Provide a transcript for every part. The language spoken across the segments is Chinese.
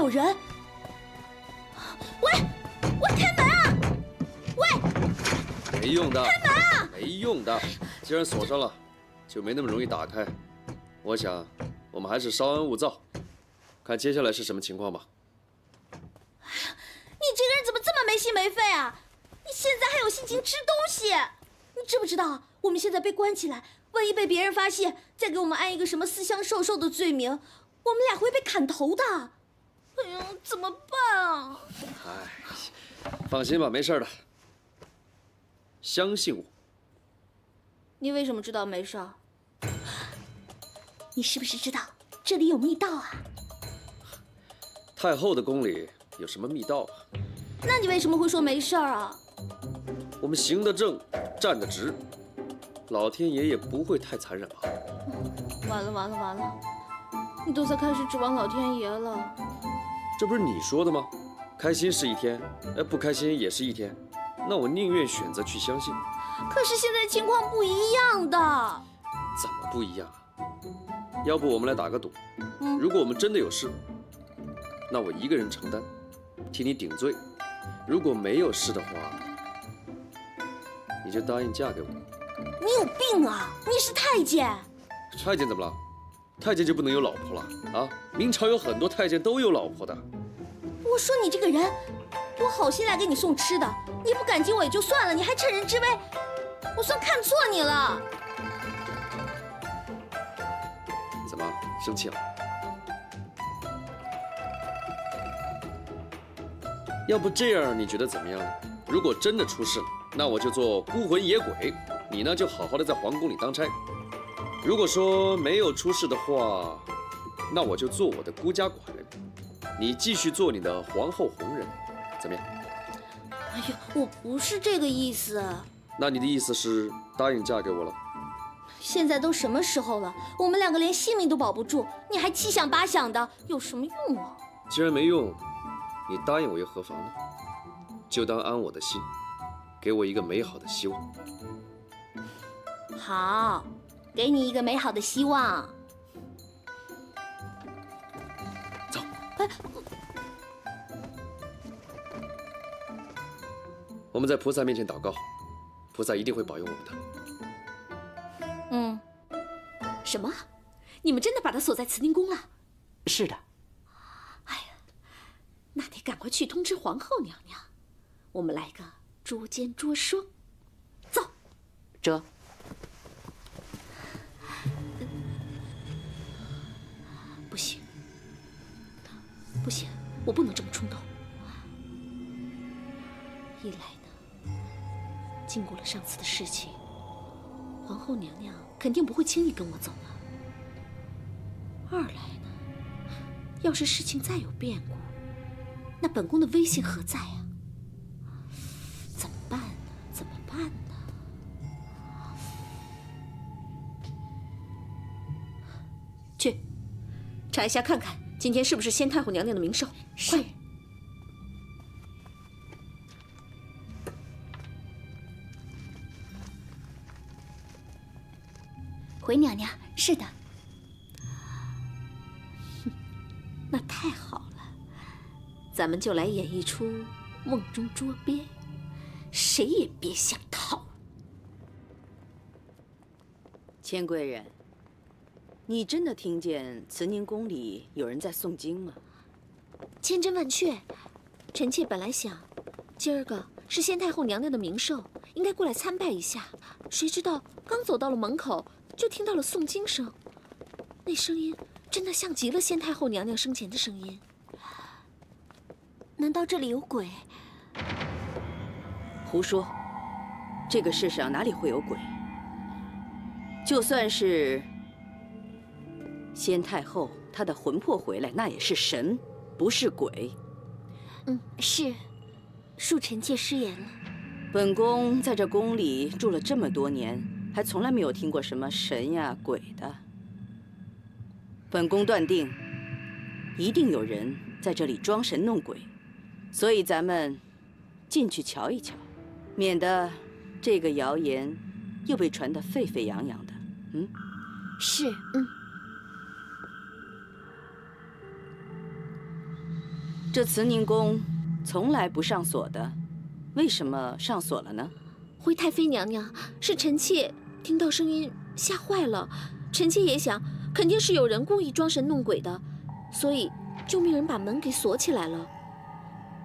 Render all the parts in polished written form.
有人。喂，开门啊！喂，没用的，开门啊！没用的，既然锁上了，就没那么容易打开。我想，我们还是稍安勿躁，看接下来是什么情况吧。你这个人怎么这么没心没肺啊？你现在还有心情吃东西？你知不知道我们现在被关起来，万一被别人发现，再给我们安一个什么私相授受的罪名，我们俩会被砍头的。哎呀，怎么办啊？哎，放心吧，没事的。相信我。你为什么知道没事？你是不是知道这里有密道啊？太后的宫里有什么密道啊？那你为什么会说没事啊？我们行得正，站得直，老天爷也不会太残忍吧？完了！你都在开始指望老天爷了。这不是你说的吗？开心是一天，不开心也是一天。那我宁愿选择去相信。可是现在情况不一样的。怎么不一样啊？要不我们来打个赌，如果我们真的有事，那我一个人承担，替你顶罪；如果没有事的话，你就答应嫁给我。你有病啊！你是太监。太监怎么了？太监就不能有老婆了啊？明朝有很多太监都有老婆的。我说你这个人，我好心来给你送吃的，你不感激我也就算了，你还趁人之危，我算看错你了。怎么生气了？要不这样，你觉得怎么样呢？如果真的出事了，那我就做孤魂野鬼，你呢就好好的在皇宫里当差。如果说没有出事的话，那我就做我的孤家寡人，你继续做你的皇后红人，怎么样？哎呀，我不是这个意思。那你的意思是答应嫁给我了？现在都什么时候了，我们两个连性命都保不住，你还七想八想的，有什么用啊？既然没用，你答应我又何妨呢？就当安我的心，给我一个美好的希望。好，给你一个美好的希望。走。我们在菩萨面前祷告，菩萨一定会保佑我们的。什么？你们真的把他锁在慈宁宫了？是的。哎呀，那得赶快去通知皇后娘娘。我们来个捉奸捉双。走。这。不行，不行，我不能这么冲动。一来呢，经过了上次的事情，皇后娘娘肯定不会轻易跟我走了。二来呢，要是事情再有变故，那本宫的威信何在啊？怎么办呢？怎么办呢？去查一下看看，今天是不是先太后娘娘的冥寿？快！回娘娘，是的。那太好了，咱们就来演一出梦中捉鳖，谁也别想逃。千贵人，你真的听见慈宁宫里有人在诵经吗？千真万确。臣妾本来想，今儿个是先太后娘娘的冥寿，应该过来参拜一下。谁知道刚走到了门口，就听到了诵经声，那声音真的像极了先太后娘娘生前的声音。难道这里有鬼？胡说！这个世上哪里会有鬼？就算是先太后她的魂魄回来，那也是神，不是鬼。是，恕臣妾失言了。本宫在这宫里住了这么多年，还从来没有听过什么神呀鬼的。本宫断定，一定有人在这里装神弄鬼，所以咱们进去瞧一瞧，免得这个谣言又被传得沸沸扬扬的。是，这慈宁宫从来不上锁的，为什么上锁了呢？回太妃娘娘，是臣妾听到声音吓坏了，臣妾也想，肯定是有人故意装神弄鬼的，所以就命人把门给锁起来了。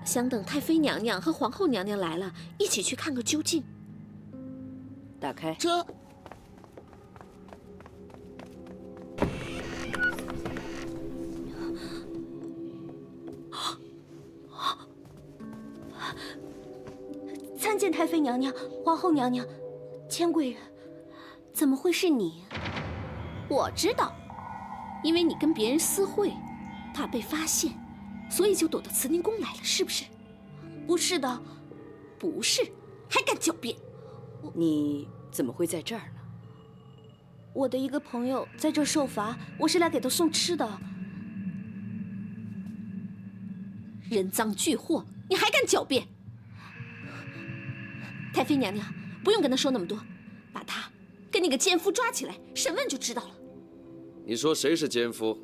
想等太妃娘娘和皇后娘娘来了，一起去看个究竟。打开。这参见太妃娘娘、皇后娘娘，千贵人，怎么会是你？我知道，因为你跟别人私会，怕被发现，所以就躲到慈宁宫来了，是不是？不是的，不是，还敢狡辩！你怎么会在这儿呢？我的一个朋友在这儿受罚，我是来给他送吃的。人赃俱获，你还敢狡辩？太妃娘娘，不用跟他说那么多，把他跟那个奸夫抓起来审问就知道了。你说谁是奸夫？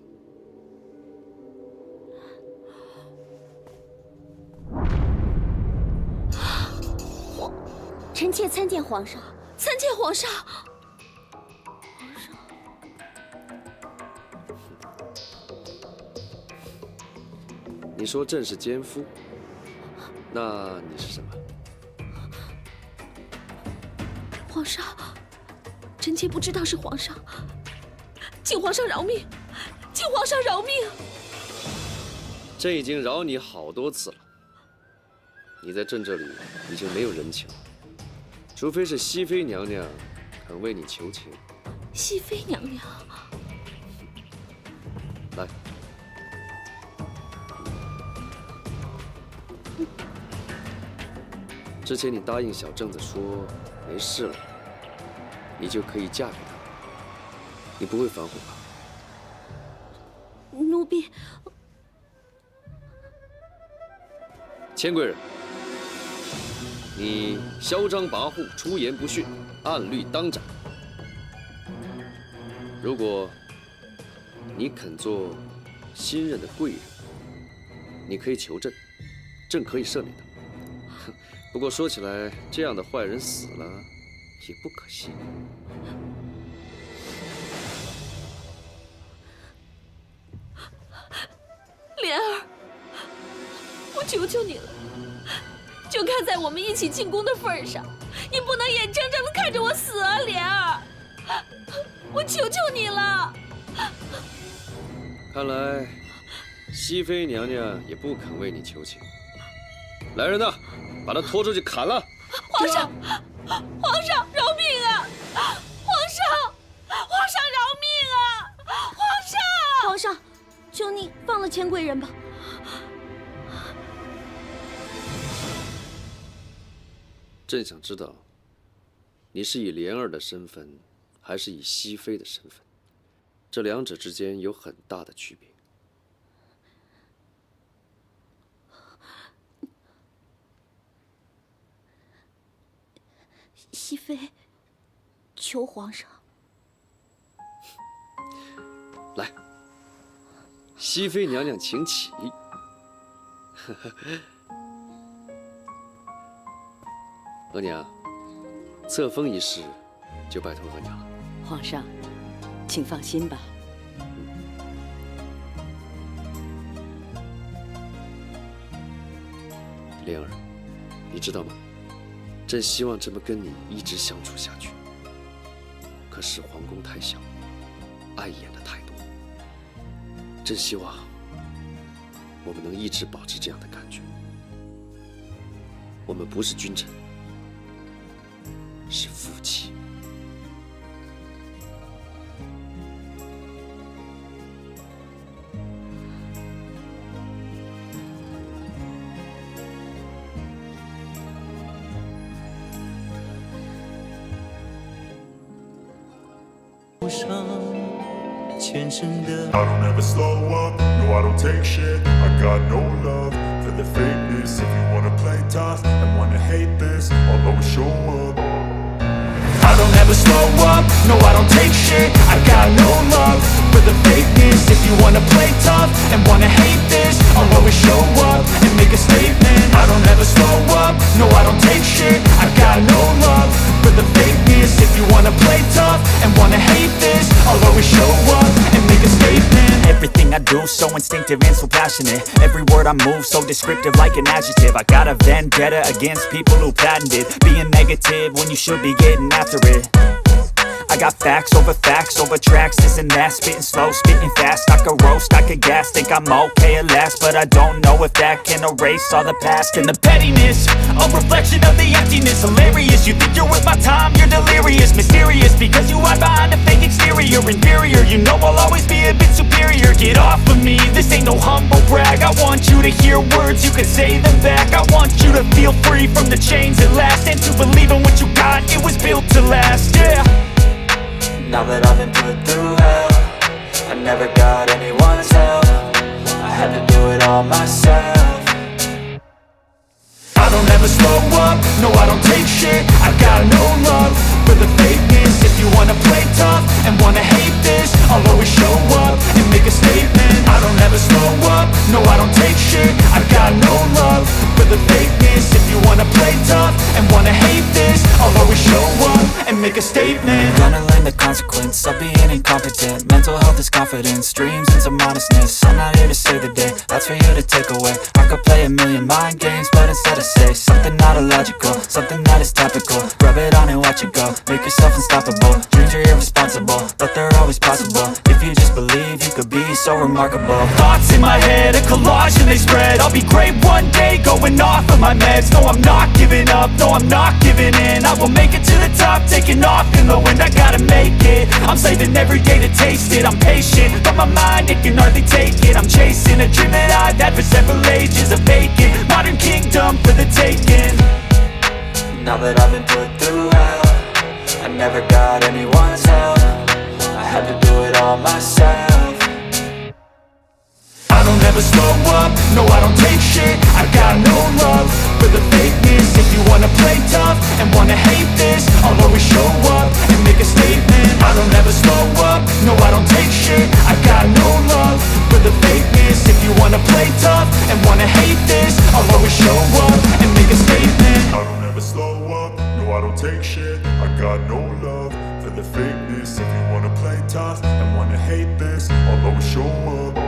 臣妾参见皇上。参见皇上。你说朕是奸夫，那你是什么？皇上，臣妾不知道是皇上，请皇上饶命，请皇上饶命！朕已经饶你好多次了，你在朕这里已经没有人情了，除非是熹妃娘娘肯为你求情。熹妃娘娘，来，之前你答应小正子说没事了，你就可以嫁给他，你不会反悔吧？奴婢，千贵人，你嚣张跋扈、出言不逊，按律当斩。如果你肯做新任的贵人，你可以求朕，朕可以赦免他。不过说起来，这样的坏人死了也不可惜。莲儿，我求求你了，就看在我们一起进宫的份上，你不能眼睁睁的看着我死啊，莲儿！我求求你了。看来熹妃娘娘也不肯为你求情。来人呐，把他拖出去砍了！皇上，皇上饶命啊！皇上，皇上饶命啊！皇上，皇上，求你放了千贵人吧。朕想知道，你是以莲儿的身份，还是以熹妃的身份？这两者之间有很大的区别。熹妃，求皇上。来，熹妃娘娘请起。额娘，册封一事就拜托额娘了。皇上，请放心吧。莲儿，你知道吗？朕希望这么跟你一直相处下去，可是皇宫太小，碍眼的太多。朕希望我们能一直保持这样的感觉。我们不是君臣，是夫妻。I don't ever slow up, no I don't take shit. I got no love for the fakeness. If you wanna play tough and wanna hate this, I'll always show up. I don't ever slow up, no I don't take shit. I got no love for the fakeness. If you wanna play tough and wanna hate this, I'll always show up. everything I do, so instinctive and so passionate. Every word I move, so descriptive like an adjective. I got a vendetta against people who patented being negative when you should be getting after it. I got facts over tracks, this and that. Spitting slow, spitting fast, I could roast, I could gas. Think I'm okay at last, but I don't know if that can erase all the past. And the pettiness, a reflection of the emptiness. Hilarious, you think you're worth my time, you're delirious. Mysterious, because you hide behind a fake exterior. Inferior, you know I'll always be a bit superior. Get off of me, this ain't no humble brag. I want you to hear words, you can say them back. I want you to feel free from the chains at last, and to believe in what you got, it was built to last, yeah. Now that I've been put through hell, I never got anyone's help. I had to do it all myself. I don't ever slow up, no I don't take shit. I got no love for the fakeness. If you wanna play tough and wanna hate this, I'll always show up and make a statement. I don't ever slow up, no I don't take shit. I got no love for the fakeness. If you wanna play tough and wanna hate this, I'll always show up and make a statement. Gonna learn the consequence of being incompetent. Mental health is confidence, dreams and some honestness. I'm not here to save the day, that's for you to take away. I could play a million mind games, but instead I say something not illogical, something that is topical. Rub it on and watch it go, make yourself unstoppable. Dreams are irresponsible, but they're always possible. If you just believe, you could be so remarkable. Thoughts in my head, a collage and they spread. I'll be great one day, going off of my meds. No, I'm not giving up, no, I'm not giving in. I will make it to the top, taking off in the wind. I gotta make it, I'm saving every day to taste it. I'm patient, but my mind, it can hardly take it. I'm chasing a dream that I've had for several ages. A vacant, modern kingdom for the taking. Now that I've been put through hell, I never got anyone's help. I had to do it all myself. I don't ever slow up, no I don't take shit. I got no love for the fakeness. If you wanna play tough and wanna hate this, I'll always show up and make a statement. I don't ever slow up, no I don't take shit. I got no love for the fakeness. If you wanna play tough and wanna hate this, I'll always show up and make a statement. I don't ever slow up, no I don't take shit. I got no love for the fakeness. If you wanna play tough and wanna hate this, I'll always show up.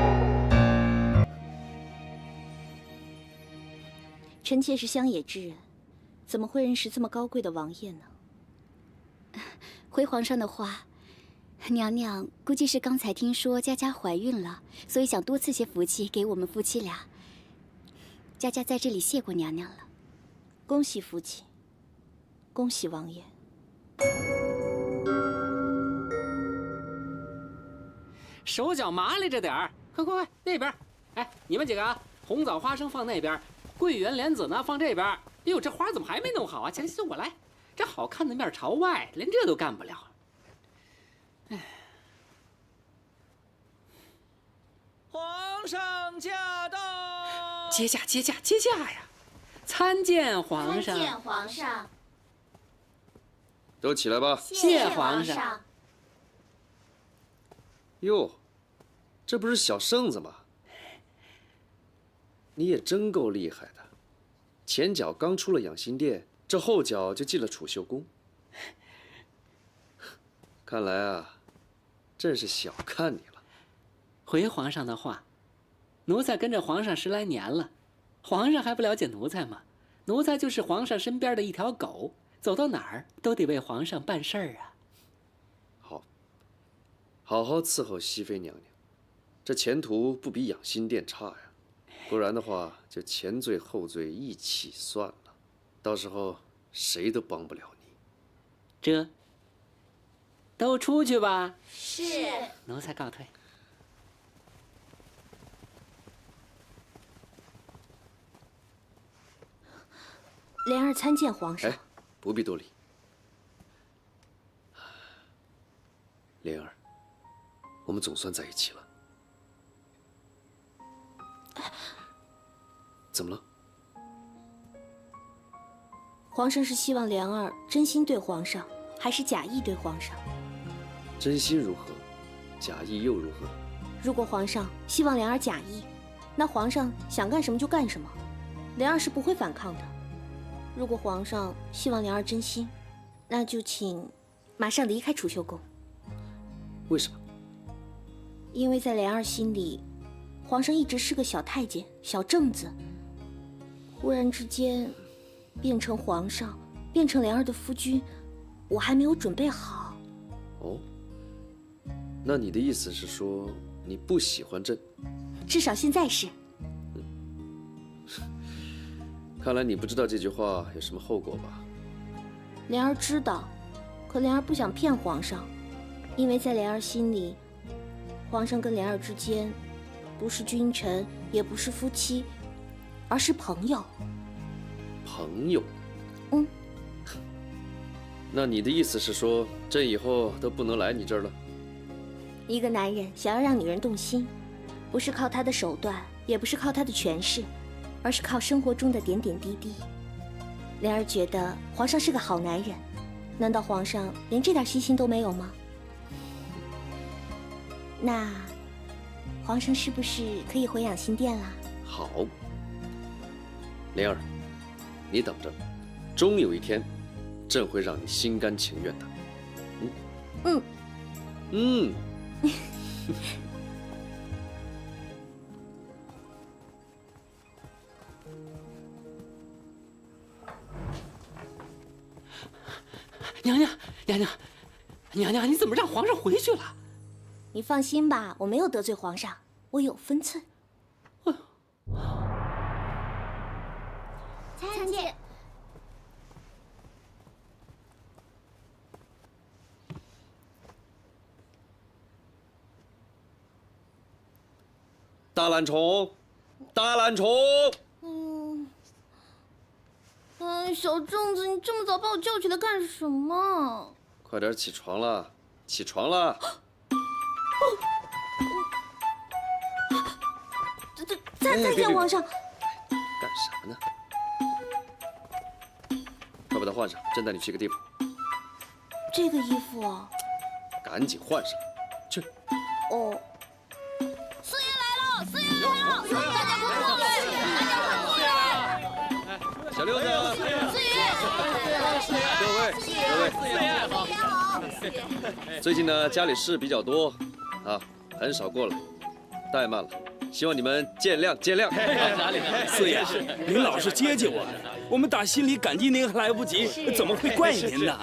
臣妾是乡野之人，怎么会认识这么高贵的王爷呢？回皇上的话，娘娘估计是刚才听说佳佳怀孕了，所以想多赐些福气给我们夫妻俩。佳佳在这里谢过娘娘了。恭喜福气，恭喜王爷。手脚麻利着点儿，快快快，那边！哎，你们几个啊，红枣花生放那边。 桂圆莲子呢，放这边。哎呦，这花怎么还没弄好啊？行行，我来。这好看的面朝外，连这都干不了。哎，皇上驾到！接驾，接驾，接驾呀！参见皇上。参见皇上。都起来吧。谢皇上。哟，这不是小圣子吗？ 你也真够厉害的，前脚刚出了养心殿，这后脚就进了储秀宫。看来啊，朕是小看你了。回皇上的话，奴才跟着皇上10来年了，皇上还不了解奴才吗？奴才就是皇上身边的一条狗，走到哪儿都得为皇上办事儿啊。好，好好伺候熹妃娘娘，这前途不比养心殿差呀。 不然的话，就前罪后罪一起算了，到时候谁都帮不了你。这，都出去吧。是。奴才告退。莲儿参见皇上。哎，不必多礼。莲儿，我们总算在一起了。 怎么了？皇上是希望莲儿真心对皇上，还是假意对皇上？真心如何？假意又如何？如果皇上希望莲儿假意，那皇上想干什么就干什么，莲儿是不会反抗的。如果皇上希望莲儿真心，那就请马上离开储秀宫。为什么？因为在莲儿心里，皇上一直是个小太监、小正子，忽然之间变成皇上，变成莲儿的夫君，我还没有准备好。哦，那你的意思是说你不喜欢朕？至少现在是。看来你不知道这句话有什么后果吧？莲儿知道，可莲儿不想骗皇上，因为在莲儿心里，皇上跟莲儿之间不是君臣，也不是夫妻，而是朋友。朋友？嗯。那你的意思是说，朕以后都不能来你这儿了？一个男人想要让女人动心，不是靠他的手段，也不是靠他的权势，而是靠生活中的点点滴滴。莲儿觉得皇上是个好男人，难道皇上连这点细心都没有吗？那皇上是不是可以回养心殿啦？好，莲儿，你等着，终有一天，朕会让你心甘情愿的。娘娘，你怎么让皇上回去了？你放心吧，我没有得罪皇上，我有分寸。参见。大懒虫，大懒虫！小正子，你这么早把我叫起来干什么？快点起床了，起床了！再见，皇上。干啥呢？快把它换上，朕带你去个地方。这个衣服啊，赶紧换上，去。哦。四爷来了，四爷来了，大家快过来，大家快过来！小六子，四爷，各位，好。最近呢，家里事比较多，啊，很少过来，怠慢了，希望你们见谅见谅。四爷，您老是接济我们，我们打心里感激您还来不及，怎么会怪您呢？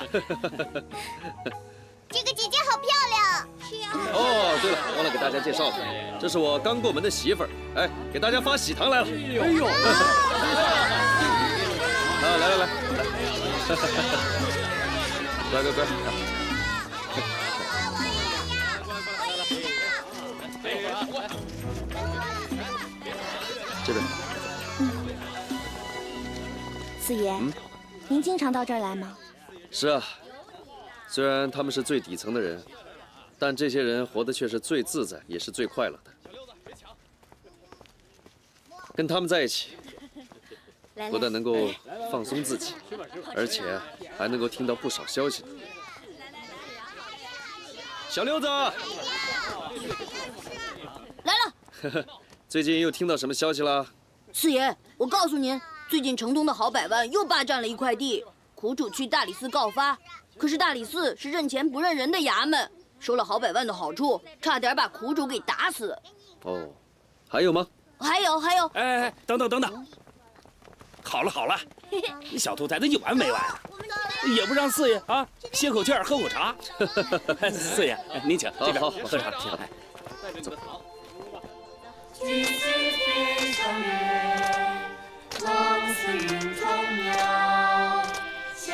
这个姐姐好漂亮。是呀。哦，对了，忘了给大家介绍了，这是我刚过门的媳妇儿，哎，给大家发喜糖来了。哎呦！啊，来，乖。这边。四爷，您经常到这儿来吗？是啊，虽然他们是最底层的人，但这些人活得却是最自在，也是最快乐的。跟他们在一起，不但能够放松自己，而且还能够听到不少消息。小六子，来了。最近又听到什么消息啦？四爷，我告诉您，最近城东的好百万又霸占了一块地，苦主去大理寺告发，可是大理寺是认钱不认人的衙门，收了好百万的好处，差点把苦主给打死。哦，还有吗？还有。哎，等等，好了，小兔崽子有完没完啊？也不让四爷啊歇口气儿，喝口茶。四爷，您请这边好喝茶。走。君似天上月，梦似云中鸟，相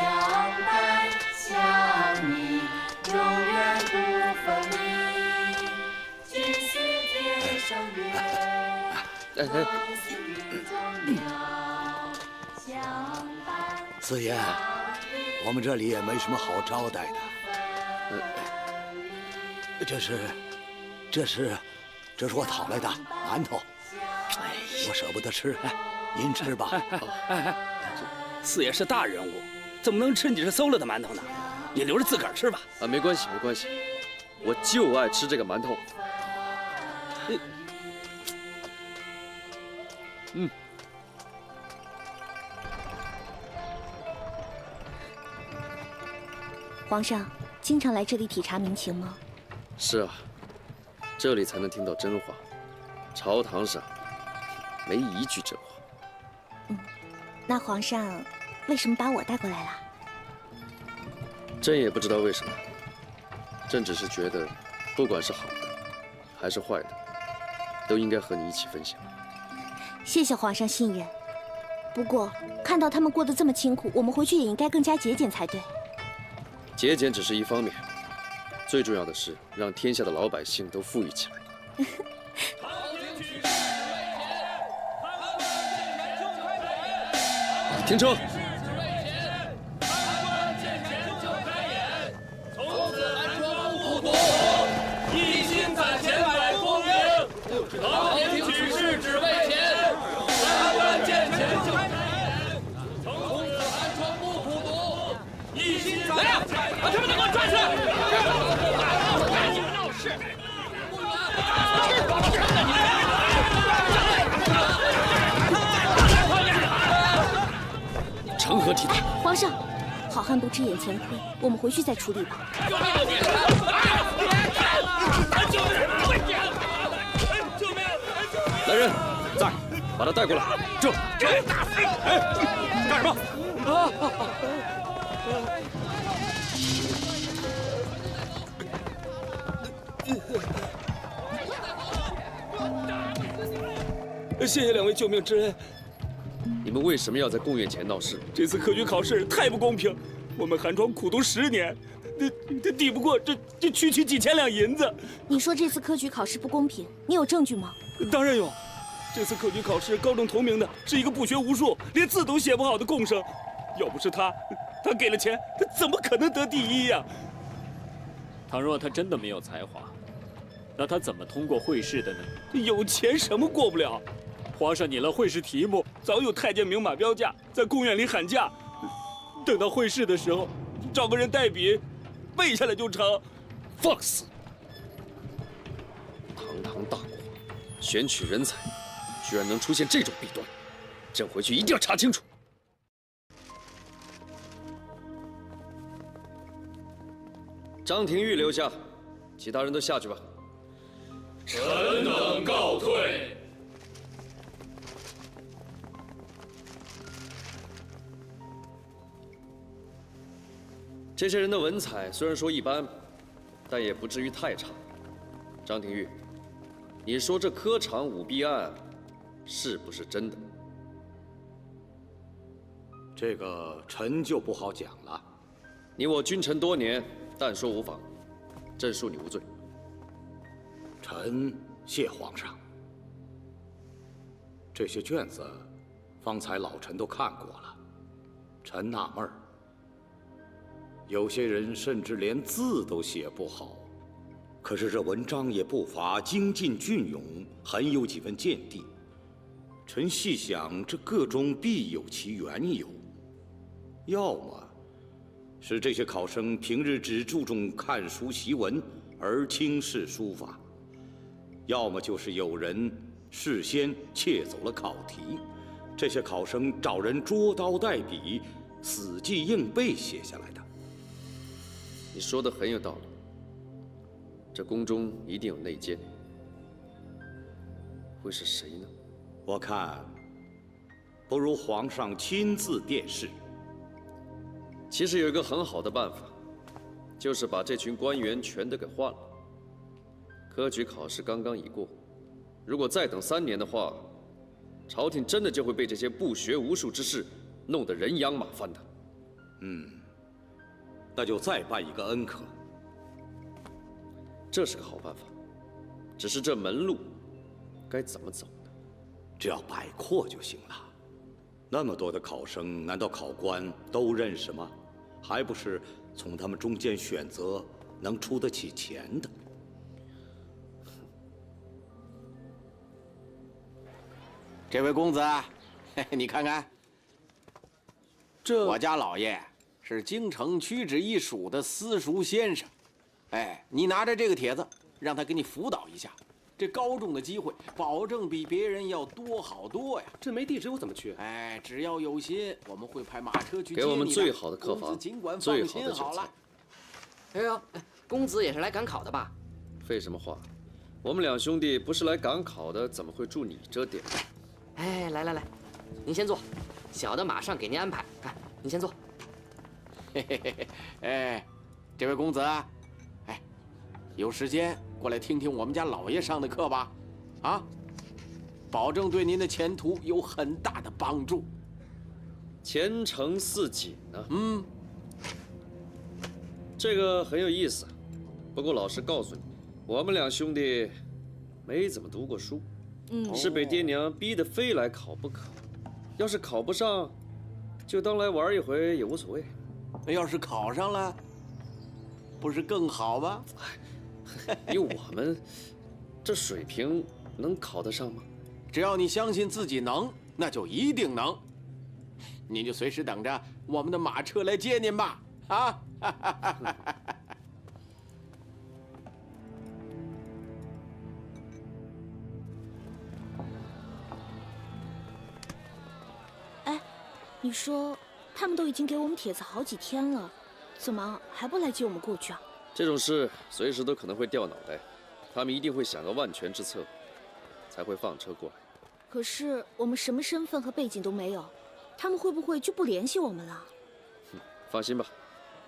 伴相依，永远不分离。君似天上月，梦似云中鸟，相伴。四爷，我们这里也没什么好招待的。这是我讨来的馒头，我舍不得吃，您吃吧。四爷是大人物，怎么能吃你这馊了的馒头呢？你留着自个儿吃吧。啊，没关系，我就爱吃这个馒头。皇上经常来这里体察民情吗？是啊，这里才能听到真话，朝堂上没一句真话。那皇上为什么把我带过来了？朕也不知道为什么，朕只是觉得，不管是好的还是坏的，都应该和你一起分享。谢谢皇上信任。不过看到他们过得这么清苦，我们回去也应该更加节俭才对。节俭只是一方面，最重要的是让天下的老百姓都富裕起来。停车！从此安庄不独，一心攒钱买功名。朝廷举事只为钱，三官见钱就开眼。从此安庄不苦读，一心攒钱。把他们都给我抓起来！你们闹事！成何体统？皇上，好汉不吃眼前亏，我们回去再处理吧。来人，在，把他带过来。这，哎，干什么？谢谢两位救命之恩。你们为什么要在贡院前闹事？这次科举考试太不公平，我们寒庄苦读10年，这抵不过这区几千两银子。你说这次科举考试不公平，你有证据吗？当然有，这次科举考试高中同名的是一个不学无术、连字都写不好的贡生，要不是他给了钱，他怎么可能得第1呀？倘若他真的没有才华，那他怎么通过会试的呢？有钱什么过不了？皇上拟了会试题目，早有太监明码标价，在宫院里喊价。等到会试的时候，找个人代笔，背下来就成。放肆！堂堂大国，选取人才，居然能出现这种弊端，朕回去一定要查清楚。张廷玉留下，其他人都下去吧。臣等告退。这些人的文采虽然说一般，但也不至于太差。张廷玉，你说这科场舞弊案是不是真的？这个臣就不好讲了。你我君臣多年，但说无妨，朕恕你无罪。臣谢皇上。这些卷子，方才老臣都看过了，臣纳闷儿。有些人甚至连字都写不好，可是这文章也不乏精进隽永，很有几分见地。臣细想，这个中必有其缘由。要么是这些考生平日只注重看书习文，而轻视书法；要么就是有人事先窃走了考题，这些考生找人捉刀带笔，死记硬背写下来的。你说的很有道理，这宫中一定有内奸，会是谁呢？我看，不如皇上亲自殿试。其实有一个很好的办法，就是把这群官员全都给换了。科举考试刚刚已过，如果再等3年的话，朝廷真的就会被这些不学无术之士弄得人仰马翻的。那就再办一个恩科。这是个好办法，只是这门路该怎么走呢？只要摆阔就行了。那么多的考生，难道考官都认识吗？还不是从他们中间选择能出得起钱的。这位公子，你看看，我家老爷是京城屈指一数的私塾先生。哎，你拿着这个帖子，让他给你辅导一下。这高中的机会，保证比别人要多好多呀！这没地址我怎么去？哎，只要有心，我们会派马车去接你的。给我们最好的客房，尽管最放心好的酒菜。哎呦，公子也是来赶考的吧？废什么话！我们两兄弟不是来赶考的，怎么会住你这点？哎，来，您先坐，小的马上给您安排。哎，您先坐。嘿嘿嘿嘿，哎，这位公子，哎，有时间过来听听我们家老爷上的课吧，啊，保证对您的前途有很大的帮助。前程似锦啊！嗯，这个很有意思。不过老实告诉你，我们两兄弟没怎么读过书，是被爹娘逼得非来考不可。要是考不上，就当来玩一回也无所谓。要是考上了，不是更好吗？以我们这水平，能考得上吗？只要你相信自己能，那就一定能。您就随时等着我们的马车来接您吧，啊！哎，你说他们都已经给我们帖子好几天了，怎么还不来接我们过去啊？这种事随时都可能会掉脑袋，他们一定会想个万全之策，才会放车过来。可是我们什么身份和背景都没有，他们会不会就不联系我们了？放心吧，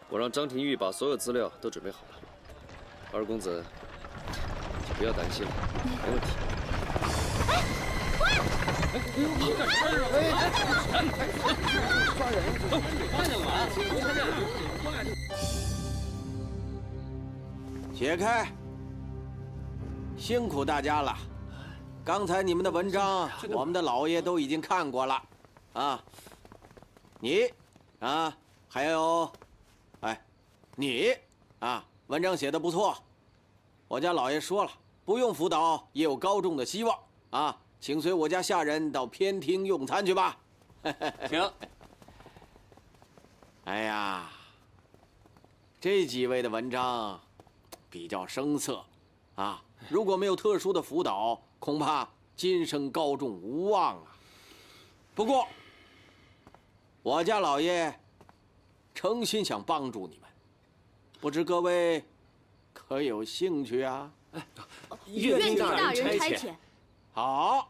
我让张廷玉把所有资料都准备好了。二公子，就不要担心了，没问题。解开，辛苦大家了。刚才你们的文章，我们的老爷都已经看过了，啊，你，啊，还有，哎，你，啊，文章写得不错。我家老爷说了，不用辅导也有高中的希望，啊，请随我家下人到偏厅用餐去吧。行。哎呀，这几位的文章比较生涩，啊，如果没有特殊的辅导，恐怕今生高中无望啊。不过，我家老爷诚心想帮助你们，不知各位可有兴趣啊？愿听大人差遣。好。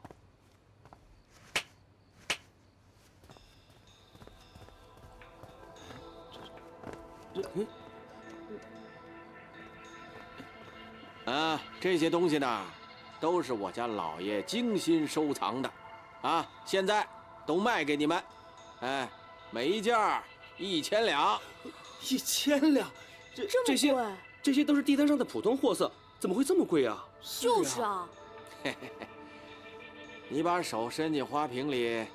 这些东西呢，都是我家老爷精心收藏的，啊，现在都卖给你们，哎，每一件1000两。1000两，这些都是地摊上的普通货色，怎么会这么贵啊？就是啊。嘿嘿嘿，你把手伸进花瓶里，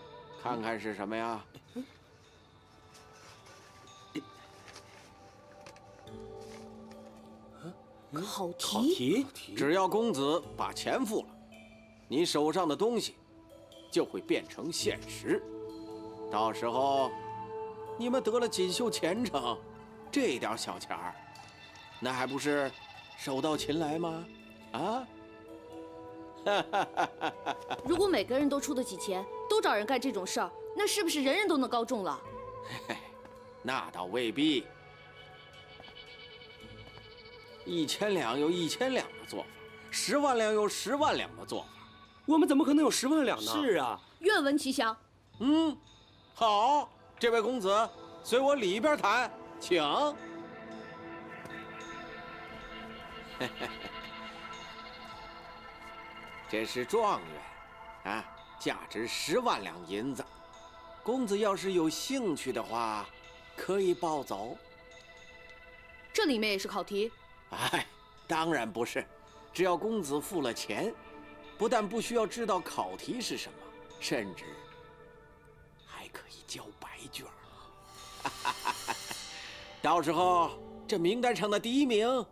看看是什么呀？考题，只要公子把钱付了，你手上的东西就会变成现实。到时候，你们得了锦绣前程，这点小钱儿，那还不是手到擒来吗？啊！如果每个人都出得起钱，都找人干这种事儿，那是不是人人都能高中了？那倒未必。1000两有1000两的做法，10万两有10万两的做法。我们怎么可能有10万两呢？是啊，愿闻其详。嗯，好，这位公子，随我里边谈，请。这是状元，啊，价值10万两银子。公子要是有兴趣的话，可以抱走。这里面也是考题？哎，当然不是，只要公子付了钱，不但不需要知道考题是什么，甚至还可以交白卷。到时候这名单上的第1名，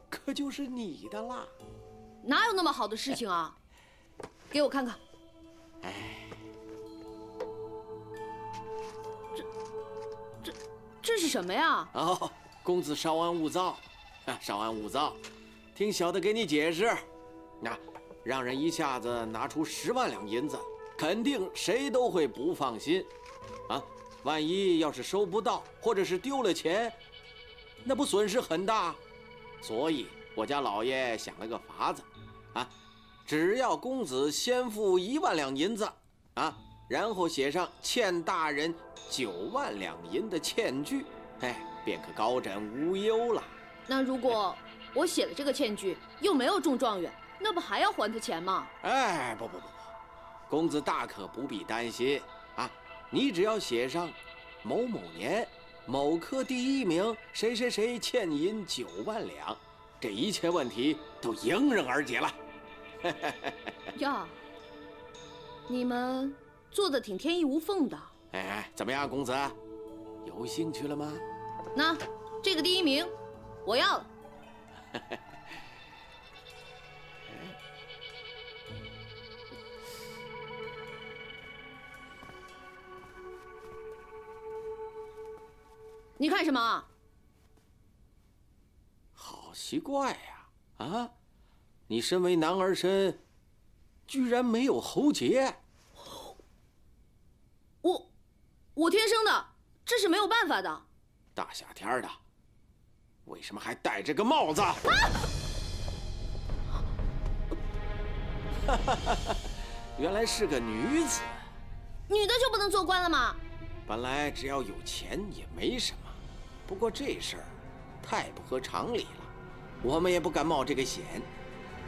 可就是你的啦。哪有那么好的事情啊？给我看看。哎，这是什么呀？哦，公子稍安勿躁。稍安勿躁，听小的给你解释。那让人一下子拿出10万两银子，肯定谁都会不放心。啊，万一要是收不到，或者是丢了钱，那不损失很大。所以我家老爷想了个法子，啊，只要公子先付1万两银子，啊，然后写上欠大人9万两银的欠据，哎，便可高枕无忧了。那如果我写了这个欠据，又没有中状元，那不还要还他钱吗？哎，不，公子大可不必担心啊，你只要写上某某年某科第1名谁谁谁欠银9万两，这一切问题都迎刃而解了。呀，你们做的挺天衣无缝的。哎，怎么样，公子，有兴趣了吗？那这个第1名，我要了。你看什么？好奇怪呀！啊，你身为男儿身，居然没有喉结。我天生的，这是没有办法的。大夏天的，为什么还戴着个帽子？原来是个女子。女的就不能做官了吗？本来只要有钱也没什么，不过这事儿太不合常理了，我们也不敢冒这个险。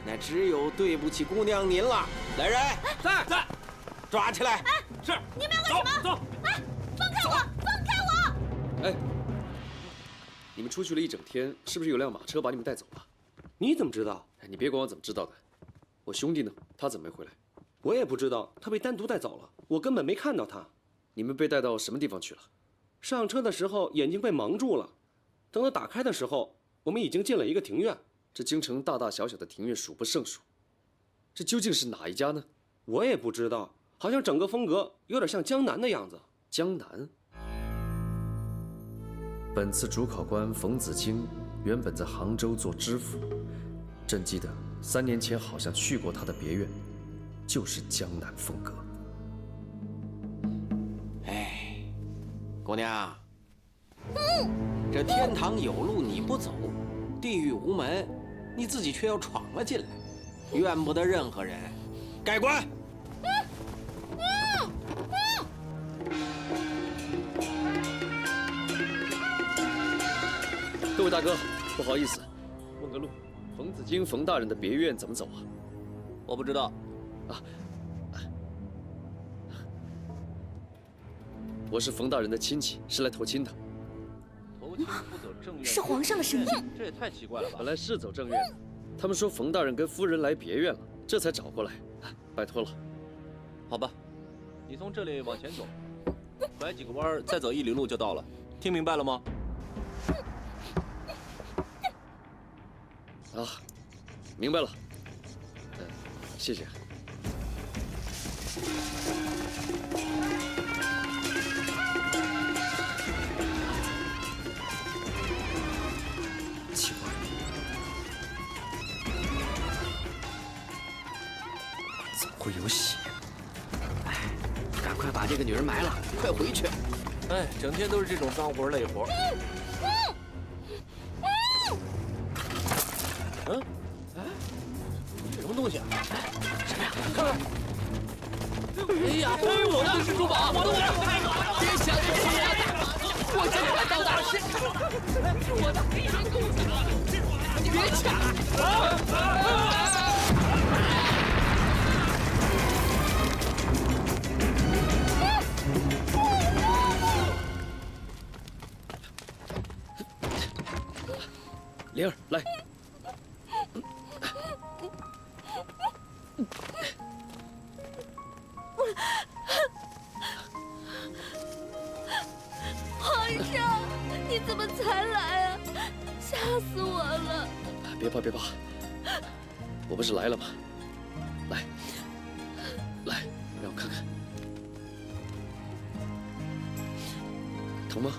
那只有对不起姑娘您了。来人，在，抓起来！哎，是。你们要干什么？走！哎，放开我！放开我！哎，你们出去了一整天，是不是有辆马车把你们带走了？你怎么知道？哎，你别管我怎么知道的。我兄弟呢？他怎么没回来？我也不知道，他被单独带走了，我根本没看到他。你们被带到什么地方去了？上车的时候眼睛被蒙住了，等到打开的时候，我们已经进了一个庭院。这京城大大小小的庭院数不胜数，这究竟是哪一家呢？我也不知道，好像整个风格有点像江南的样子。江南。本次主考官冯子京原本在杭州做知府，朕记得3年前好像去过他的别院，就是江南风格。哎，姑娘，这天堂有路你不走，地狱无门，你自己却要闯了进来，怨不得任何人。改官。各位大哥，不好意思，问个路，冯子京冯大人的别院怎么走啊？我不知道。我是冯大人的亲戚，是来投亲的。投亲不走正院，是皇上的声音。这也太奇怪了吧！本来是走正院，他们说冯大人跟夫人来别院了，这才找过来。拜托了。好吧，你从这里往前走，拐几个弯，再走1里路就到了。听明白了吗？啊，明白了。谢谢。奇怪，怎么会有血？哎，赶快把这个女人埋了，快回去！哎，整天都是这种脏活累活。什么东西啊？什么呀？看看！哎呀，我的是珠宝，我的！别想着钱呀！我这里到达是我的，你别抢！灵儿，来。皇上，你怎么才来啊？吓死我了！别怕，别怕，我不是来了吗？来，让我看看，疼吗？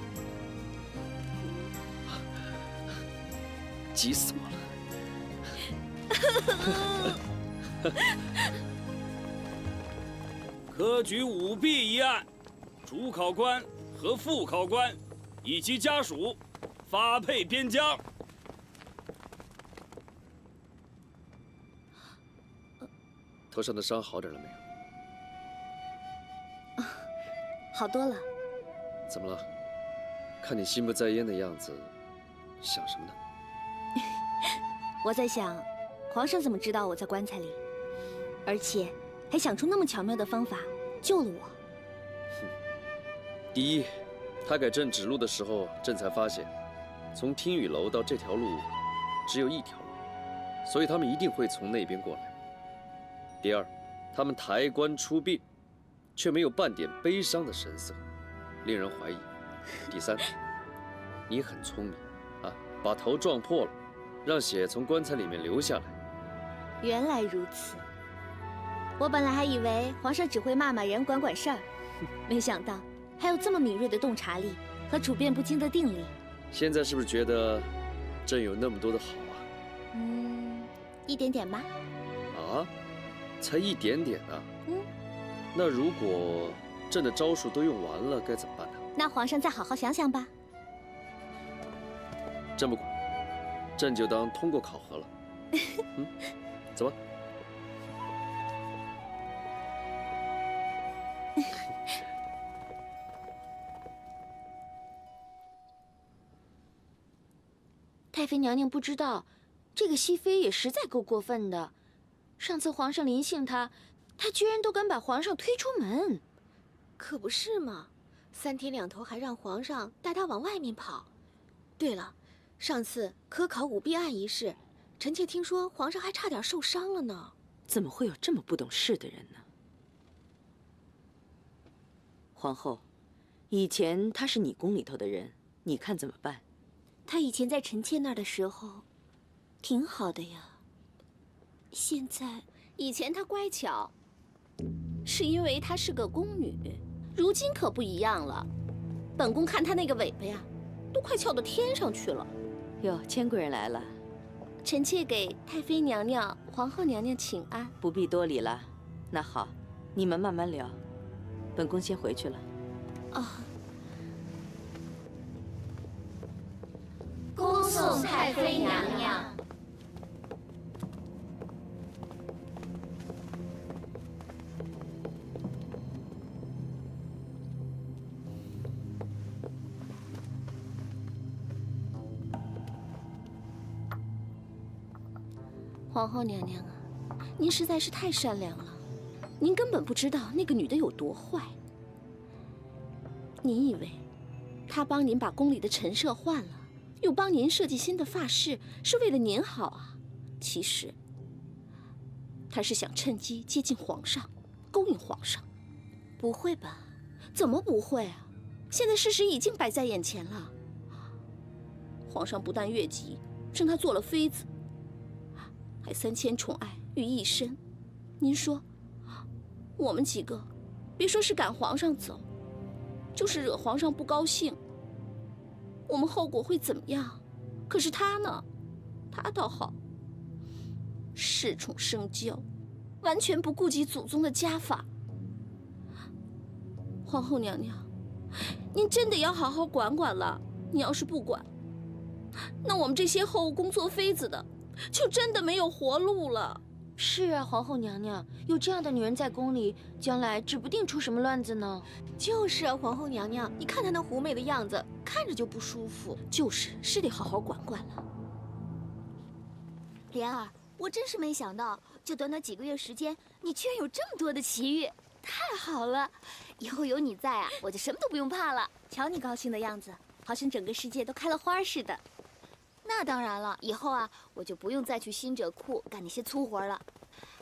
急死我了！科举舞弊一案，主考官和副考官以及家属发配边疆。头上的伤好点了没有？好多了。怎么了？看你心不在焉的样子，想什么呢？我在想，皇上怎么知道我在棺材里，而且还想出那么巧妙的方法救了我。第一，他给朕指路的时候，朕才发现，从听雨楼到这条路只有一条路，所以他们一定会从那边过来。第二，他们抬棺出殡，却没有半点悲伤的神色，令人怀疑。第三，你很聪明，啊，把头撞破了，让血从棺材里面流下来。原来如此，我本来还以为皇上只会骂骂人、管管事儿，没想到还有这么敏锐的洞察力和处变不惊的定力。现在是不是觉得朕有那么多的好啊？一点点吧。啊，才一点点啊？那如果朕的招数都用完了，该怎么办呢？那皇上再好好想想吧。朕不管，朕就当通过考核了。走吧。太妃娘娘不知道，这个熹妃也实在够过分的。上次皇上临幸她，她居然都敢把皇上推出门。可不是嘛，3天2头还让皇上带她往外面跑。对了，上次科考舞弊案一事，臣妾听说皇上还差点受伤了呢。怎么会有这么不懂事的人呢？皇后，以前他是你宫里头的人，你看怎么办？他以前在臣妾那儿的时候，挺好的呀。现在，以前他乖巧，是因为她是个宫女，如今可不一样了。本宫看她那个尾巴呀，都快翘到天上去了。哟，千贵人来了。臣妾给太妃娘娘、皇后娘娘请安。不必多礼了。那好，你们慢慢聊，本宫先回去了。哦。恭送太妃娘娘。皇后娘娘啊，您实在是太善良了，您根本不知道那个女的有多坏。您以为她帮您把宫里的陈设换了，又帮您设计新的发饰，是为了您好啊？其实，她是想趁机接近皇上，勾引皇上。不会吧？怎么不会啊？现在事实已经摆在眼前了。皇上不但越级，升她做了妃子，还3000宠爱于一身。您说，我们几个，别说是赶皇上走，就是惹皇上不高兴，我们后果会怎么样？可是他呢？他倒好，恃宠生骄，完全不顾及祖宗的家法。皇后娘娘，您真的要好好管管了。你要是不管，那我们这些后宫做妃子的，就真的没有活路了。是啊，皇后娘娘，有这样的女人在宫里，将来指不定出什么乱子呢。就是啊，皇后娘娘，你看她那狐媚的样子，看着就不舒服。是得好好管管了。莲儿，我真是没想到，就短短几个月时间，你居然有这么多的奇遇，太好了！以后有你在啊，我就什么都不用怕了。瞧你高兴的样子，好像整个世界都开了花似的。那当然了，以后啊，我就不用再去新者库干那些粗活了，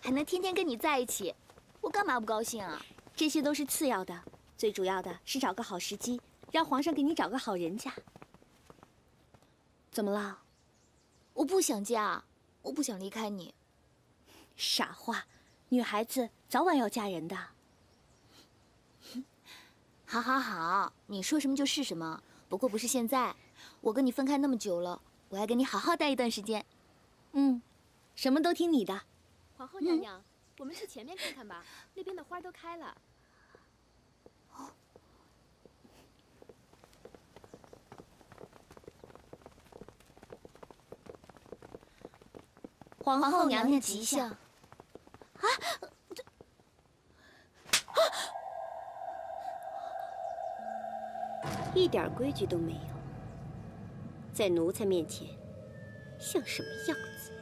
还能天天跟你在一起，我干嘛不高兴啊？这些都是次要的，最主要的是找个好时机，让皇上给你找个好人家。怎么了？我不想嫁，我不想离开你。傻话，女孩子早晚要嫁人的。好好好，你说什么就是什么，不过不是现在，我跟你分开那么久了，我要跟你好好待一段时间。什么都听你的。皇后娘娘，我们去前面看看吧，那边的花都开了。皇后娘娘吉祥。啊，一点规矩都没有，在奴才面前像什么样子？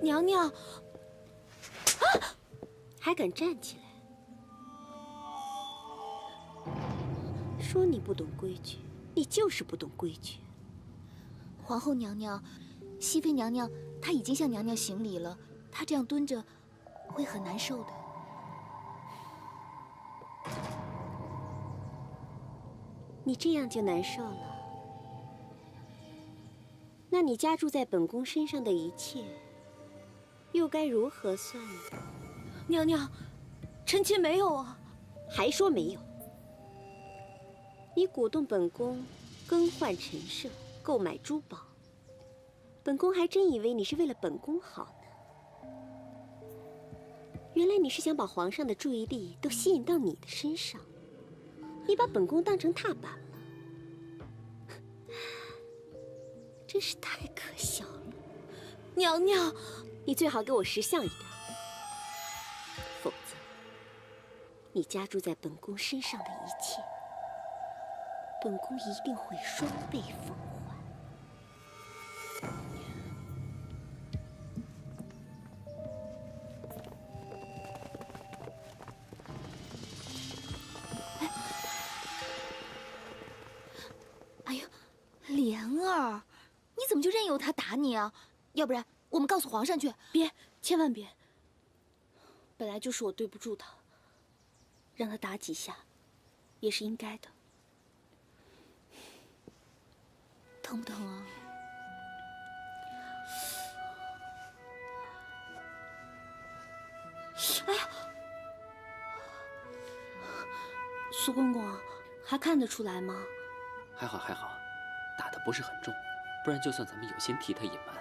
娘娘，还敢站起来？说你不懂规矩，你就是不懂规矩。皇后娘娘，熹妃娘娘她已经向娘娘行礼了，她这样蹲着会很难受的。你这样就难受了？那你加注在本宫身上的一切，又该如何算呢？娘娘，臣妾没有啊。还说没有？你鼓动本宫更换陈设，购买珠宝，本宫还真以为你是为了本宫好呢。原来你是想把皇上的注意力都吸引到你的身上，你把本宫当成踏板了，真是太可笑了。娘娘，你最好给我识相一点，否则你加注在本宫身上的一切，本宫一定会双倍奉还。哎呀，莲儿，你怎么就任由他打你啊？要不然我们告诉皇上去。别，千万别。本来就是我对不住他，让他打几下，也是应该的。疼不疼啊？哎呀，苏公公，还看得出来吗？还好还好，打的不是很重，不然就算咱们有心替他隐瞒，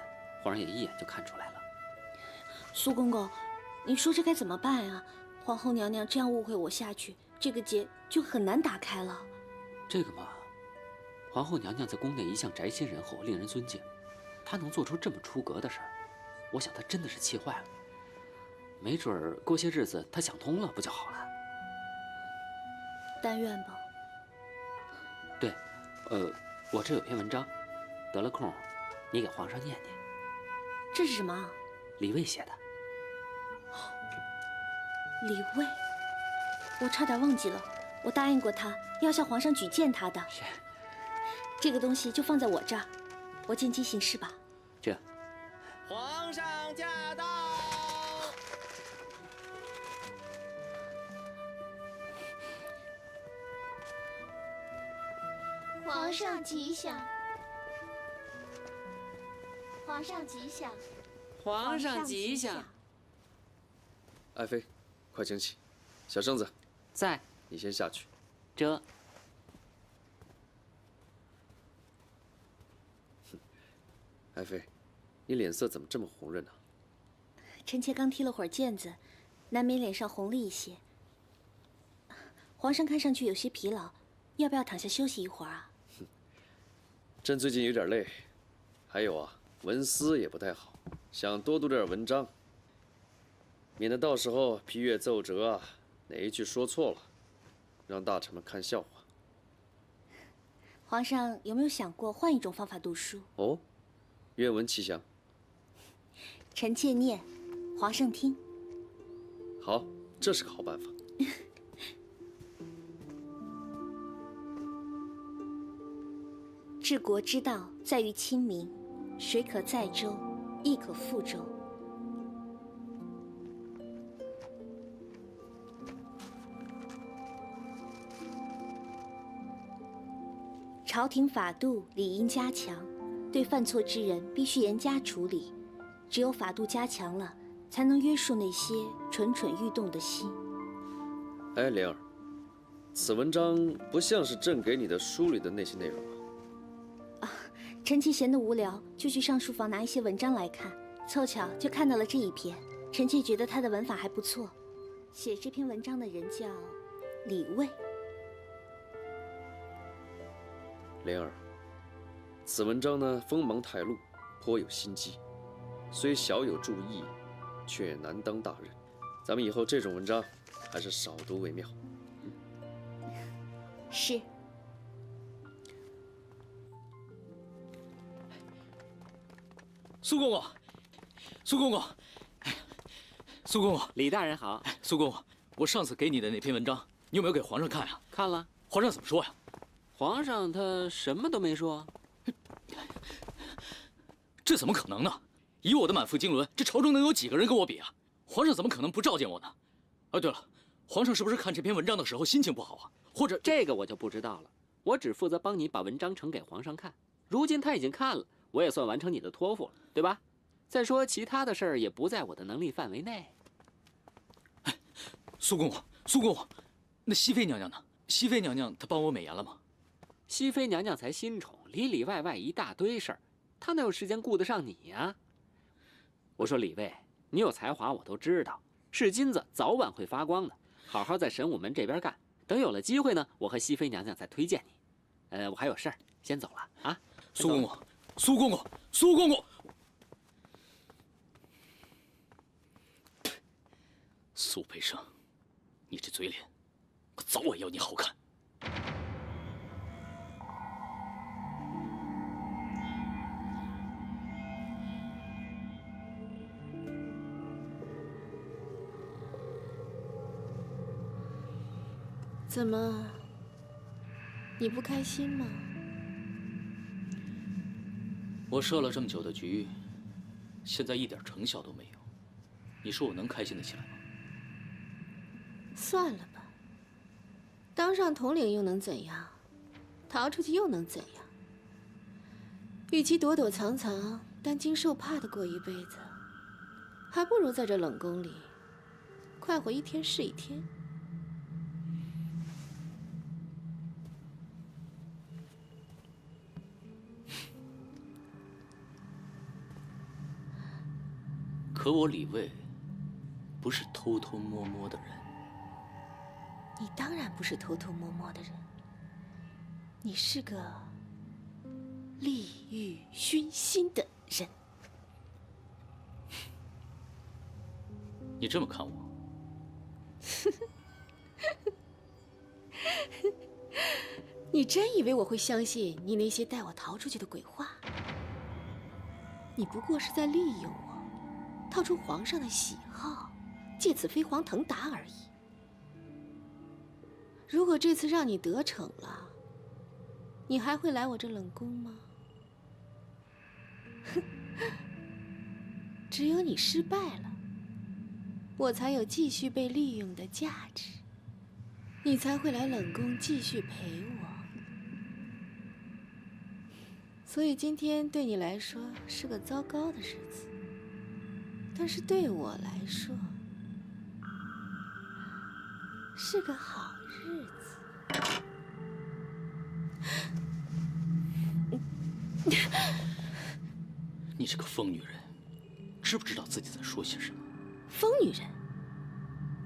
皇上也一眼就看出来了。苏公公，你说这该怎么办啊？皇后娘娘这样误会我下去，这个结就很难打开了。这个嘛，皇后娘娘在宫内一向宅心仁厚，令人尊敬，她能做出这么出格的事儿，我想她真的是气坏了。没准儿过些日子她想通了，不就好了？但愿吧。对，我这有篇文章，得了空，你给皇上念念。这是什么啊？李卫写的。李卫，我差点忘记了，我答应过他要向皇上举荐他的。是。这个东西就放在我这儿，我见机行事吧。这。皇上驾到！皇上吉祥！皇上吉祥！皇上吉祥！爱妃，快请起。小圣子，在。你先下去。这。爱妃，你脸色怎么这么红润呢？臣妾刚踢了会儿毽子，难免脸上红了一些。皇上看上去有些疲劳，要不要躺下休息一会儿啊？朕最近有点累，还有啊，文思也不太好，想多读点文章，免得到时候批阅奏折啊，哪一句说错了，让大臣们看笑话。皇上有没有想过换一种方法读书？哦，愿闻其详。臣妾念，皇上听。好，这是个好办法。治国之道在于亲民，水可载舟，亦可覆舟。朝廷法度理应加强，对犯错之人必须严加处理。只有法度加强了，才能约束那些蠢蠢欲动的心。哎，莲儿，此文章不像是朕给你的书里的那些内容啊。臣妾闲得无聊，就去上书房拿一些文章来看，凑巧就看到了这一篇。臣妾觉得他的文法还不错。写这篇文章的人叫李卫。莲儿，此文章呢锋芒太露，颇有心机，虽小有注意，却难当大任。咱们以后这种文章还是少读为妙。是。苏公公，苏公公，苏公公，李大人好。苏公公，我上次给你的那篇文章，你有没有给皇上看呀？看了。皇上怎么说呀？皇上他什么都没说。这怎么可能呢？以我的满腹经纶，这朝中能有几个人跟我比啊？皇上怎么可能不召见我呢？啊，对了，皇上是不是看这篇文章的时候心情不好啊？或者这个我就不知道了。我只负责帮你把文章呈给皇上看。如今他已经看了，我也算完成你的托付了，对吧？再说其他的事儿也不在我的能力范围内。哎，苏公公，苏公公，那熹妃娘娘呢？熹妃娘娘她帮我美颜了吗？熹妃娘娘才新宠，里里外外一大堆事儿，她哪有时间顾得上你呀？我说李卫，你有才华我都知道，是金子早晚会发光的，好好在神武门这边干。等有了机会呢，我和熹妃娘娘再推荐你。我还有事儿，先走了啊。苏公公，苏公公，苏公公，苏培盛，你这嘴脸，我早晚要你好看。怎么，你不开心吗？我设了这么久的局，现在一点成效都没有，你说我能开心得起来吗？算了吧，当上统领又能怎样？逃出去又能怎样？与其躲躲藏藏、担惊受怕的过一辈子，还不如在这冷宫里快活一天是一天。可我李卫不是偷偷摸摸的人。你当然不是偷偷摸摸的人，你是个利欲熏心的人。你这么看我？你真以为我会相信你那些带我逃出去的鬼话？你不过是在利用我，套出皇上的喜好，借此飞黄腾达而已。如果这次让你得逞了，你还会来我这冷宫吗？只有你失败了，我才有继续被利用的价值，你才会来冷宫继续陪我。所以今天对你来说是个糟糕的日子，但是对我来说是个好日子。你这个疯女人，知不知道自己在说些什么？疯女人，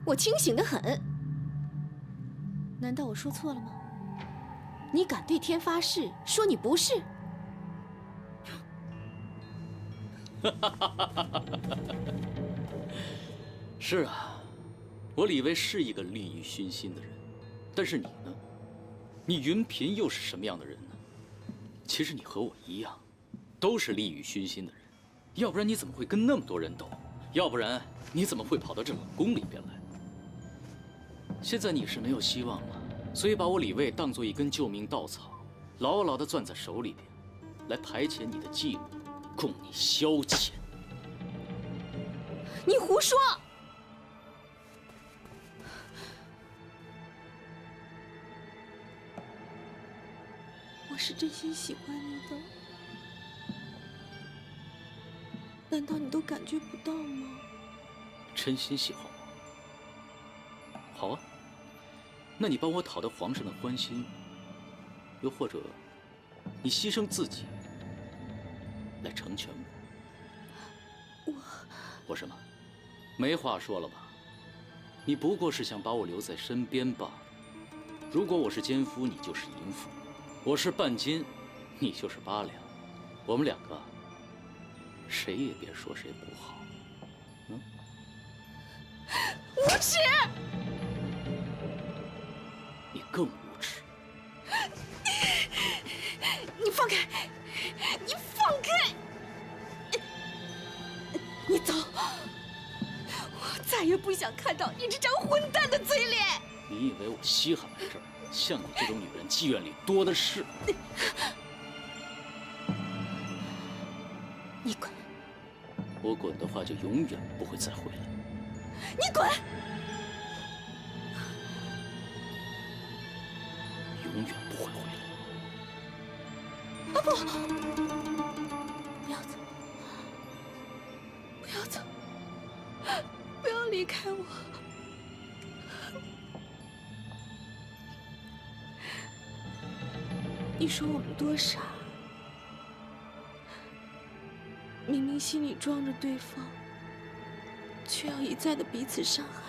我清醒得很。难道我说错了吗？你敢对天发誓说你不是？是啊，我李卫是一个利欲熏心的人，但是你呢？你云嫔又是什么样的人呢？其实你和我一样，都是利欲熏心的人，要不然你怎么会跟那么多人斗？要不然你怎么会跑到这冷宫里边来？现在你是没有希望了，所以把我李卫当作一根救命稻草，牢牢地攥在手里边，来排遣你的寂寞，供你消遣。你胡说！我是真心喜欢你的，难道你都感觉不到吗？真心喜欢我？好啊，那你帮我讨得皇上的欢心，又或者你牺牲自己来成全我。我什么？没话说了吧？你不过是想把我留在身边罢了。如果我是奸夫，你就是淫妇；我是半斤，你就是8两。我们两个谁也别说谁不好。无耻！你更无耻！你放开！你放开！再也不想看到你这张混蛋的嘴脸。你以为我稀罕来这儿？像你这种女人，妓院里多的是。你滚！我滚的话，就永远不会再回来。你滚！永远不会回来。啊不！不要走！不要走！不要离开我！你说我们多傻，明明心里装着对方，却要一再的彼此伤害。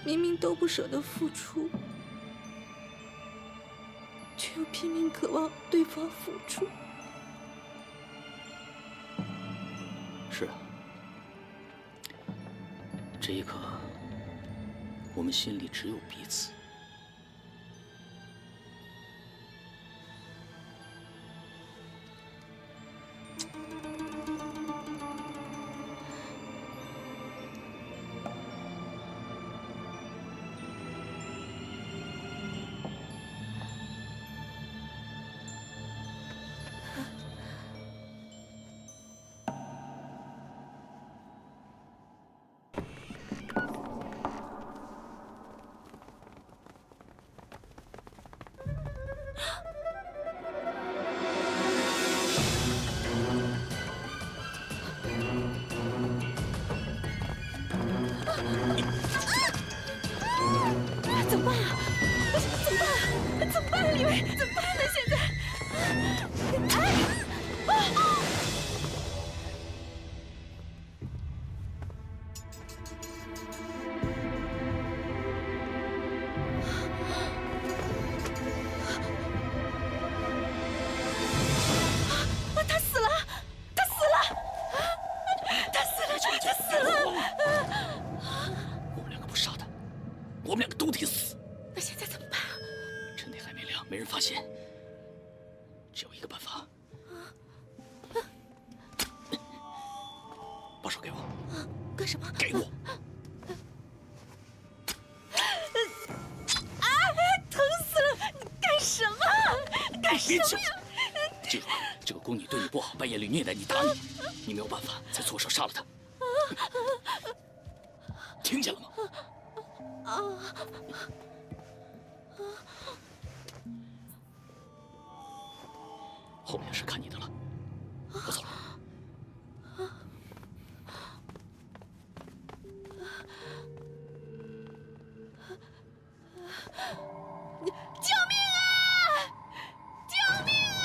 明明都不舍得付出，却又拼命渴望对方付出。是啊，这一刻，我们心里只有彼此。怎么办啊？怎么办？怎么办啊？李维，怎么办呢？现在，他死了！他死了！他死了！他死了！我们两个不杀他，我们两个都得死。那现在怎么办啊？趁天还没亮，没人发现，只有一个办法。把手给我。干什么？给我。啊！疼死了！你干什么？干什么呀？记住，这个宫女对你不好，半夜里虐待你、打你，你没有办法，才错手杀了她。听见了吗？后面的事看你的了，我走了。救命啊！救命啊！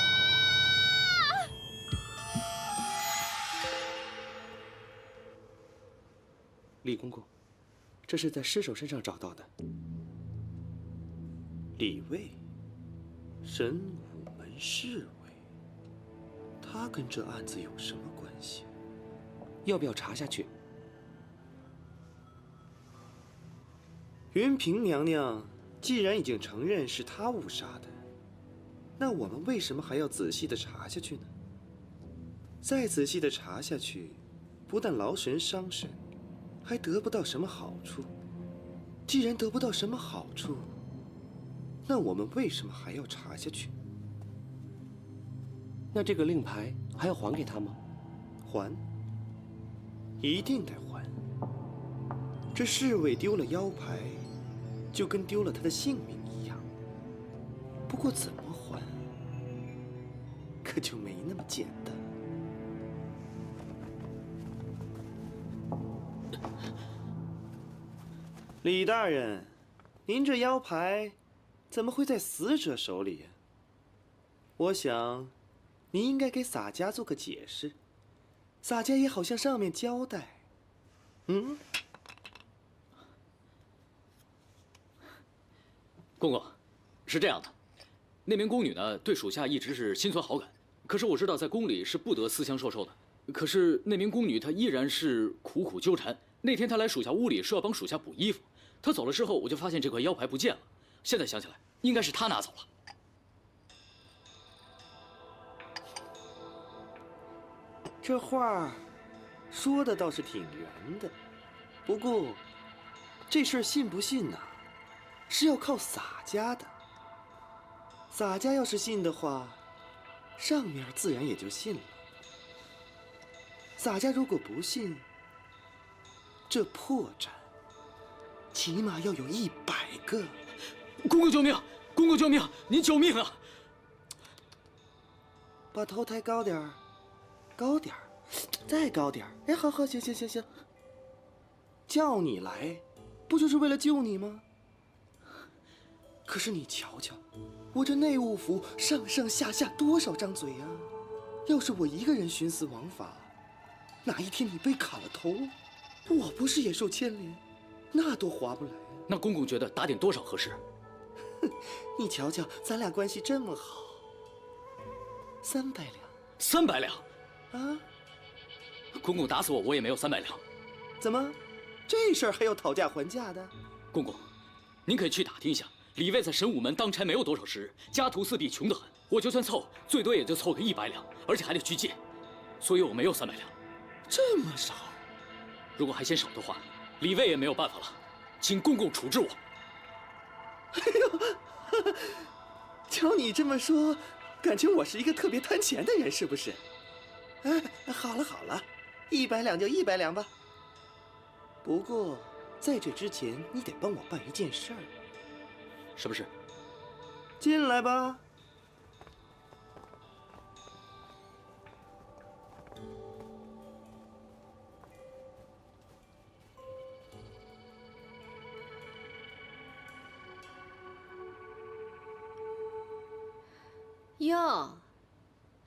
李公公，这是在尸首身上找到的。李卫，神武门侍卫，他跟这案子有什么关系？要不要查下去？云嫔娘娘既然已经承认是他误杀的，那我们为什么还要仔细的查下去呢？再仔细的查下去，不但劳神伤神，还得不到什么好处。既然得不到什么好处，那我们为什么还要查下去？那这个令牌还要还给他吗？还，一定得还。这侍卫丢了腰牌，就跟丢了他的性命一样。不过怎么还，可就没那么简单。李大人，您这腰牌怎么会在死者手里呀？我想，您应该给洒家做个解释。洒家也好向上面交代。公公，是这样的，那名宫女呢，对属下一直是心存好感。可是我知道，在宫里是不得私相授受的。可是那名宫女她依然是苦苦纠缠。那天她来属下屋里是要帮属下补衣服，她走了之后，我就发现这块腰牌不见了。现在想起来，应该是她拿走了。这画说的倒是挺圆的，不过这事儿信不信呐，是要靠洒家的。洒家要是信的话，上面自然也就信了。洒家如果不信，这破绽起码要有100个。公公救命！公公救命！您救命啊！把头抬高点儿，高点儿，再高点儿。哎，好好，行行行行。叫你来，不就是为了救你吗？可是你瞧瞧，我这内务府上上下下多少张嘴啊！要是我一个人徇私枉法，哪一天你被砍了头，我不是也受牵连？那多划不来啊！那公公觉得打点多少合适？你瞧瞧，咱俩关系这么好，300两。300两？啊！公公打死我，我也没有300两。怎么，这事儿还要讨价还价的？公公，您可以去打听一下，李卫在神武门当差没有多少时日，家徒四壁，穷得很。我就算凑，最多也就凑个100两，而且还得去借，所以我没有300两。这么少？如果还嫌少的话，李卫也没有办法了，请公公处置我。哎呦，瞧你这么说，感觉我是一个特别贪钱的人，是不是？哎，好了好了，100两就100两吧。不过，在这之前，你得帮我办一件事儿。什么事？进来吧。哟，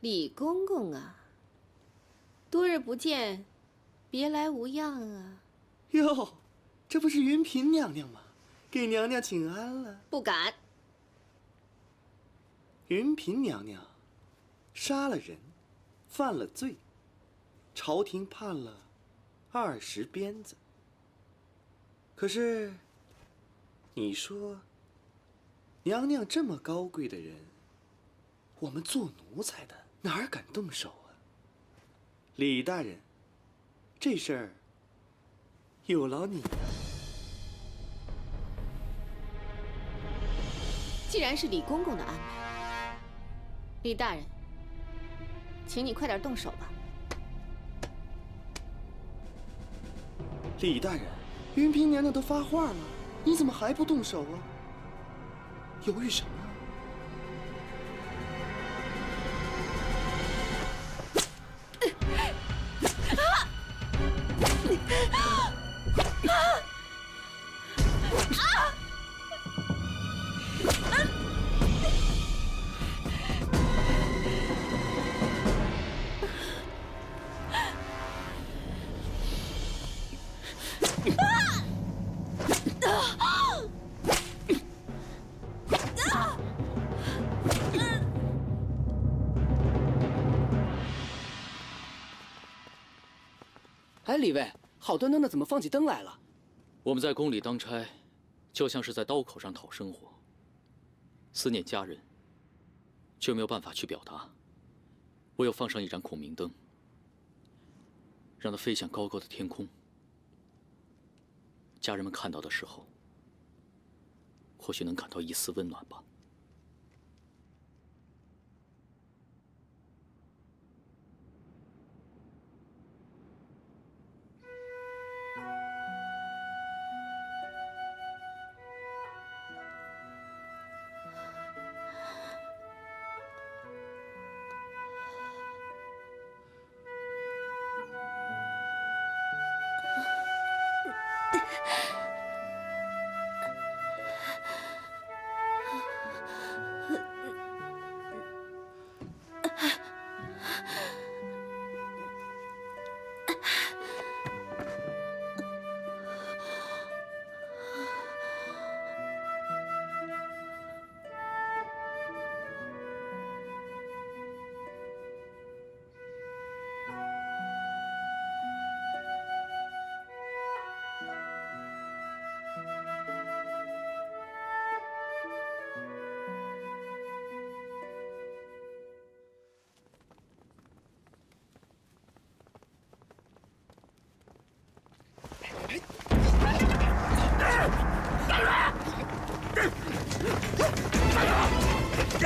李公公啊，多日不见，别来无恙啊。哟，这不是云嫔娘娘吗？给娘娘请安了。不敢。云嫔娘娘杀了人，犯了罪，朝廷判了20鞭子。可是，你说，娘娘这么高贵的人，我们做奴才的哪敢动手啊？李大人，这事儿有劳你了。既然是李公公的安排，李大人，请你快点动手吧。李大人，云嫔娘娘都发话了，你怎么还不动手啊？犹豫什么？哎，李卫，好端端的怎么放起灯来了？我们在宫里当差，就像是在刀口上讨生活。思念家人，却没有办法去表达。唯有放上一盏孔明灯，让它飞向高高的天空。家人们看到的时候，或许能感到一丝温暖吧。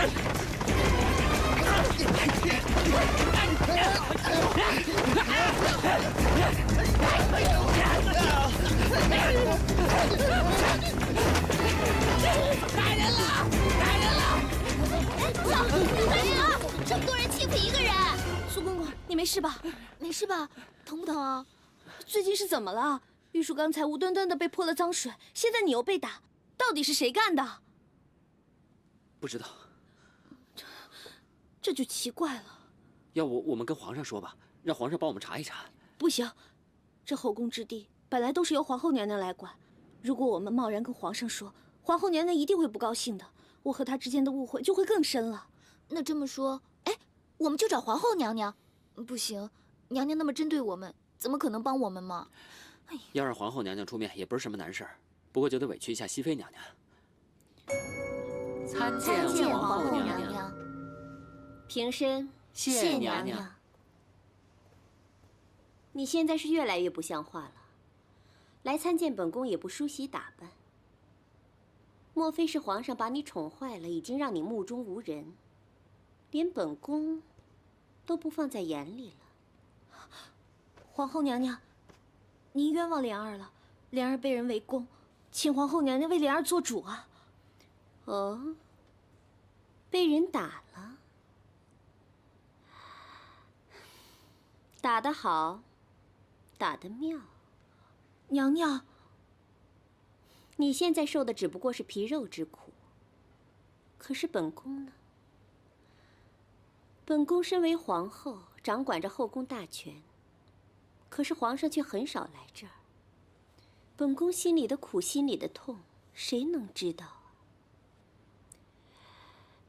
来人了！来人了！走，快点啊！这么多人欺负一个人。苏公公，你没事吧？没事吧？疼不疼啊？最近是怎么了？玉树刚才无端端的被泼了脏水，现在你又被打，到底是谁干的？不知道。这就奇怪了。要不我们跟皇上说吧，让皇上帮我们查一查。不行，这后宫之地本来都是由皇后娘娘来管，如果我们贸然跟皇上说，皇后娘娘一定会不高兴的，我和她之间的误会就会更深了。那这么说，哎，我们就找皇后娘娘。不行，娘娘那么针对我们，怎么可能帮我们嘛？哎，要让皇后娘娘出面也不是什么难事儿，不过就得委屈一下熹妃娘娘。参见皇后娘娘。平身。谢娘娘。你现在是越来越不像话了，来参见本宫也不梳洗打扮。莫非是皇上把你宠坏了，已经让你目中无人，连本宫都不放在眼里了？皇后娘娘，您冤枉莲儿了，莲儿被人围攻，请皇后娘娘为莲儿做主啊！哦，被人打了。打得好，打得妙。娘娘，你现在受的只不过是皮肉之苦，可是本宫呢？本宫身为皇后，掌管着后宫大权，可是皇上却很少来这儿。本宫心里的苦，心里的痛，谁能知道啊？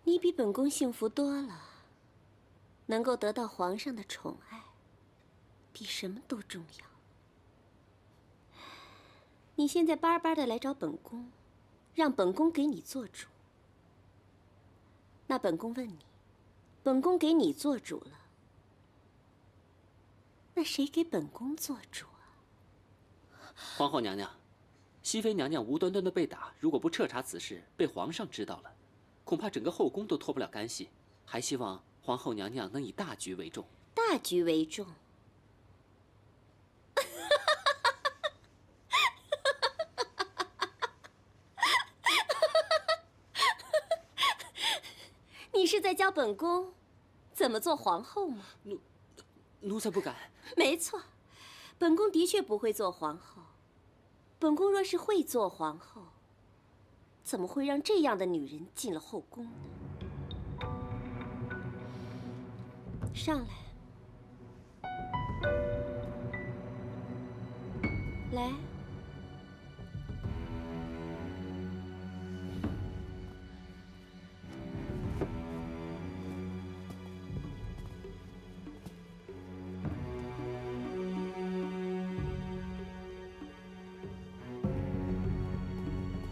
你比本宫幸福多了，能够得到皇上的宠爱，比什么都重要。你现在巴巴的来找本宫，让本宫给你做主。那本宫问你，本宫给你做主了，那谁给本宫做主啊？皇后娘娘，熹妃娘娘无端端的被打，如果不彻查此事，被皇上知道了，恐怕整个后宫都脱不了干系。还希望皇后娘娘能以大局为重。大局为重。你是在教本宫怎么做皇后吗？奴才不敢。没错，本宫的确不会做皇后。本宫若是会做皇后，怎么会让这样的女人进了后宫呢？上来，来。